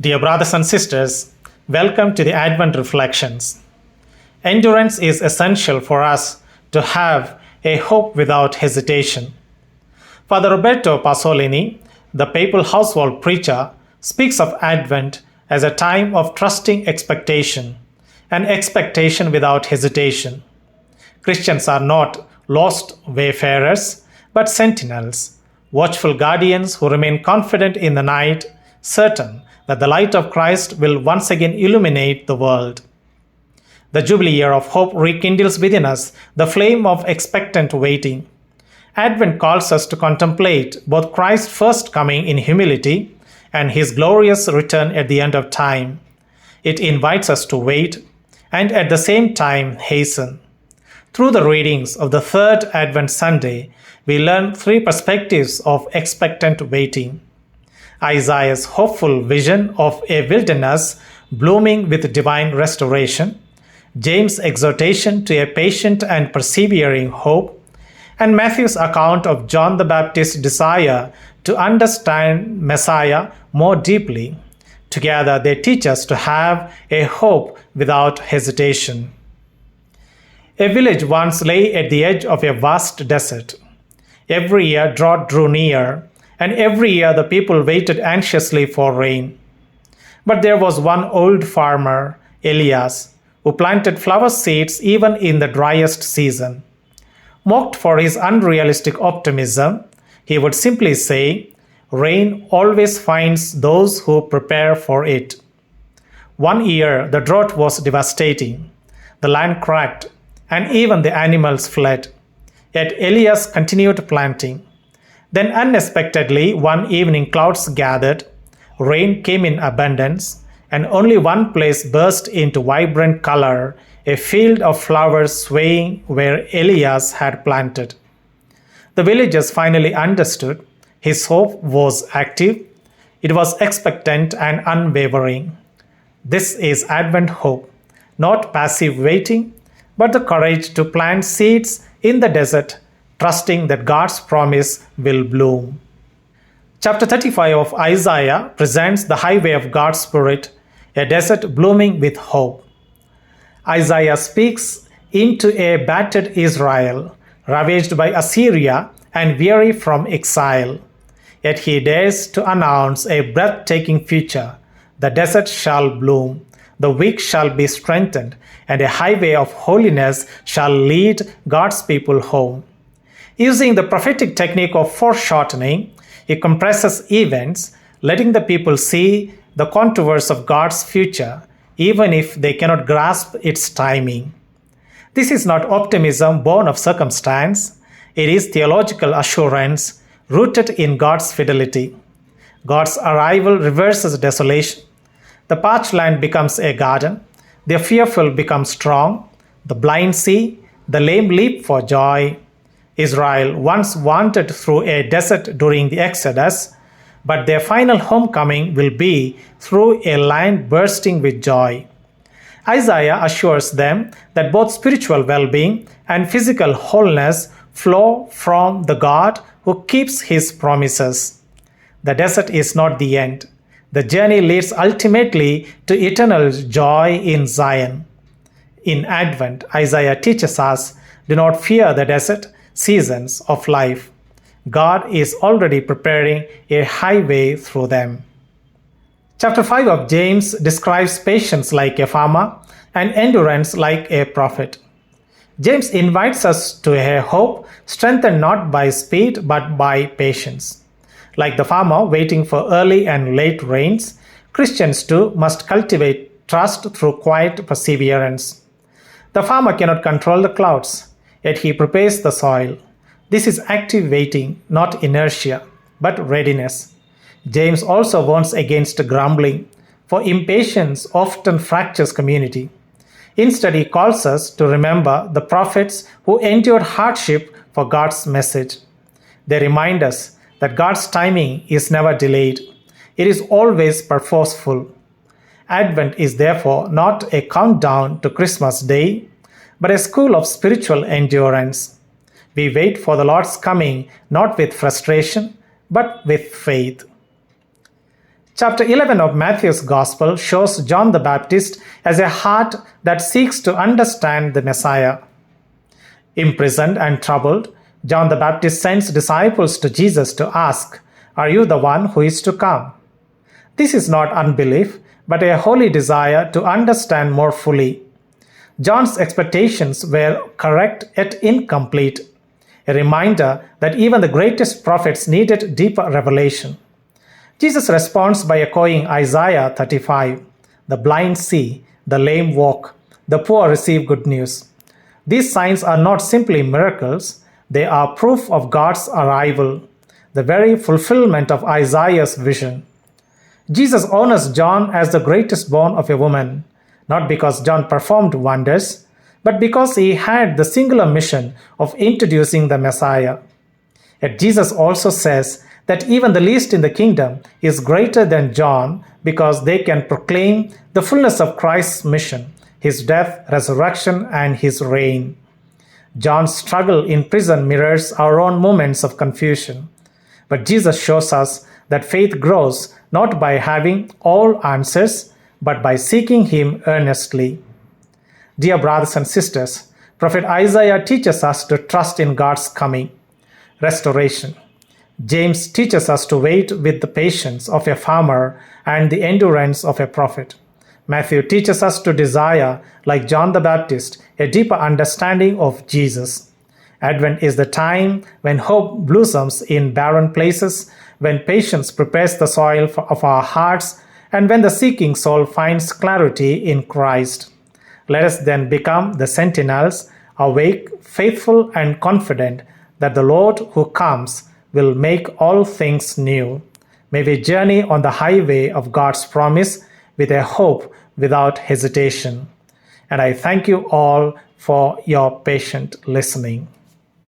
Dear brothers and sisters, welcome to the Advent Reflections. Endurance is essential for us to have a hope without hesitation. Father Roberto Pasolini, the papal household preacher, speaks of Advent as a time of trusting expectation, an expectation without hesitation. Christians are not lost wayfarers, but sentinels, watchful guardians who remain confident in the night, certain that the light of Christ will once again illuminate the world. The Jubilee year of hope rekindles within us the flame of expectant waiting. Advent calls us to contemplate both Christ's first coming in humility and his glorious return at the end of time. It invites us to wait and at the same time hasten. Through the readings of the third Advent Sunday, we learn three perspectives of expectant waiting. Isaiah's hopeful vision of a wilderness blooming with divine restoration, James' exhortation to a patient and persevering hope, and Matthew's account of John the Baptist's desire to understand Messiah more deeply. Together, they teach us to have a hope without hesitation. A village once lay at the edge of a vast desert. Every year, drought drew near, and every year the people waited anxiously for rain. But there was one old farmer, Elias, who planted flower seeds even in the driest season. Mocked for his unrealistic optimism, he would simply say, "Rain always finds those who prepare for it." One year, the drought was devastating. The land cracked, and even the animals fled. Yet Elias continued planting. Then unexpectedly, one evening clouds gathered, rain came in abundance, and only one place burst into vibrant color, a field of flowers swaying where Elias had planted. The villagers finally understood his hope was active, it was expectant and unwavering. This is Advent hope, not passive waiting, but the courage to plant seeds in the desert, trusting that God's promise will bloom. Chapter 35 of Isaiah presents the highway of God's Spirit, a desert blooming with hope. Isaiah speaks into a battered Israel, ravaged by Assyria and weary from exile. Yet he dares to announce a breathtaking future. The desert shall bloom, the weak shall be strengthened, and a highway of holiness shall lead God's people home. Using the prophetic technique of foreshortening, he compresses events, letting the people see the contours of God's future, even if they cannot grasp its timing. This is not optimism born of circumstance, it is theological assurance rooted in God's fidelity. God's arrival reverses desolation. The parched land becomes a garden, the fearful become strong, the blind see, the lame leap for joy. Israel once wandered through a desert during the Exodus, but their final homecoming will be through a land bursting with joy. Isaiah assures them that both spiritual well-being and physical wholeness flow from the God who keeps his promises. The desert is not the end. The journey leads ultimately to eternal joy in Zion. In Advent, Isaiah teaches us, do not fear the desert seasons of life. God is already preparing a highway through them. Chapter 5 of James describes patience like a farmer and endurance like a prophet. James invites us to a hope strengthened not by speed but by patience. Like the farmer waiting for early and late rains, Christians too must cultivate trust through quiet perseverance. The farmer cannot control the clouds, yet he prepares the soil. This is active waiting, not inertia, but readiness. James also warns against grumbling, for impatience often fractures community. Instead, he calls us to remember the prophets who endured hardship for God's message. They remind us that God's timing is never delayed. It is always purposeful. Advent is therefore not a countdown to Christmas Day, but a school of spiritual endurance. We wait for the Lord's coming not with frustration, but with faith. Chapter 11 of Matthew's Gospel shows John the Baptist as a heart that seeks to understand the Messiah. Imprisoned and troubled, John the Baptist sends disciples to Jesus to ask, "Are you the one who is to come?" This is not unbelief, but a holy desire to understand more fully. John's expectations were correct yet incomplete, a reminder that even the greatest prophets needed deeper revelation. Jesus responds by echoing Isaiah 35, "The blind see, the lame walk, the poor receive good news." These signs are not simply miracles, they are proof of God's arrival, the very fulfillment of Isaiah's vision. Jesus honors John as the greatest born of a woman, not because John performed wonders, but because he had the singular mission of introducing the Messiah. Yet Jesus also says that even the least in the kingdom is greater than John because they can proclaim the fullness of Christ's mission, his death, resurrection, and his reign. John's struggle in prison mirrors our own moments of confusion. But Jesus shows us that faith grows not by having all answers, but by seeking him earnestly. Dear brothers and sisters, Prophet Isaiah teaches us to trust in God's coming, restoration. James teaches us to wait with the patience of a farmer and the endurance of a prophet. Matthew teaches us to desire, like John the Baptist, a deeper understanding of Jesus. Advent is the time when hope blossoms in barren places, when patience prepares the soil of our hearts, and when the seeking soul finds clarity in Christ. Let us then become the sentinels, awake, faithful, and confident that the Lord who comes will make all things new. May we journey on the highway of God's promise with a hope without hesitation. And I thank you all for your patient listening.